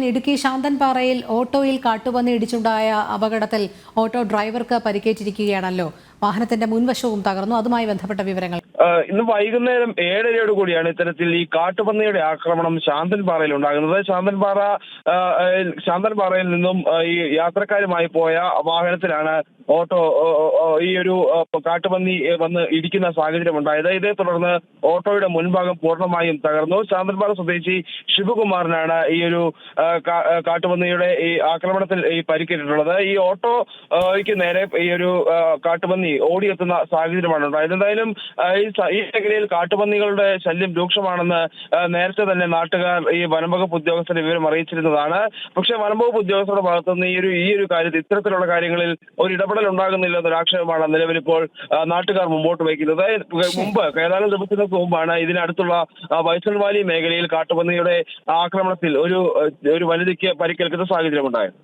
ഇടുക്കി ശാന്തൻപാറയിൽ ഓട്ടോയിൽ കാട്ടുപന്നി ഇടിച്ചുണ്ടായ അപകടത്തിൽ ഓട്ടോ ഡ്രൈവർക്ക് പരിക്കേറ്റിരിക്കുകയാണല്ലോ. വാഹനത്തിന്റെ മുൻവശവും തകർന്നു. അതുമായി ബന്ധപ്പെട്ട വിവരങ്ങൾ. ഇന്ന് വൈകുന്നേരം 7:30 കൂടിയാണ് ഇത്തരത്തിൽ ഈ കാട്ടുപന്നിയുടെ ആക്രമണം ശാന്തൻപാറയിൽ ഉണ്ടാകുന്നത്. ശാന്തൻപാറയിൽ നിന്നും ഈ യാത്രക്കാരുമായി പോയ വാഹനത്തിലാണ് ഈ ഒരു കാട്ടുപന്നി വന്ന് ഇടിക്കുന്ന സാഹചര്യം ഉണ്ടായത്. ഇതേ തുടർന്ന് ഓട്ടോയുടെ മുൻഭാഗം പൂർണ്ണമായും തകർന്നു. ശാന്തൻപാറ സ്വദേശി ശിവകുമാറിനാണ് ഈ ഒരു കാട്ടുപന്നിയുടെ ഈ ആക്രമണത്തിൽ പരിക്കേറ്റിട്ടുള്ളത്. ഈ ഓട്ടോയ്ക്ക് നേരെ ഈ ഒരു കാട്ടുപന്നി ഓടിയെത്തുന്ന സാഹചര്യമാണ് ഉണ്ടായത്. എന്തായാലും ഈ മേഖലയിൽ കാട്ടുപന്നികളുടെ ശല്യം രൂക്ഷമാണെന്ന് നേരത്തെ തന്നെ നാട്ടുകാർ ഈ വനംവകുപ്പ് ഉദ്യോഗസ്ഥരെ വിവരം അറിയിച്ചിരുന്നതാണ്. പക്ഷേ വനംവകുപ്പ് ഉദ്യോഗസ്ഥരുടെ ഭാഗത്തുനിന്ന് ഈ ഒരു കാര്യത്തിൽ ഇത്തരത്തിലുള്ള കാര്യങ്ങളിൽ ഒരു ഇടപെടൽ ഉണ്ടാകുന്നില്ല എന്നൊരു ആക്ഷേപമാണ് നിലവിൽ ഇപ്പോൾ നാട്ടുകാർ മുമ്പോട്ട് വയ്ക്കുന്നത്. മുമ്പ് ഏതാനും ദിവസങ്ങൾക്ക് മുമ്പാണ് ഇതിനടുത്തുള്ള വൈസൽ വാലി മേഖലയിൽ കാട്ടുപന്നിയുടെ ആക്രമണത്തിൽ ഒരു വനിതയ്ക്ക് പരിക്കേൽക്കുന്ന സാഹചര്യം ഉണ്ടായത്.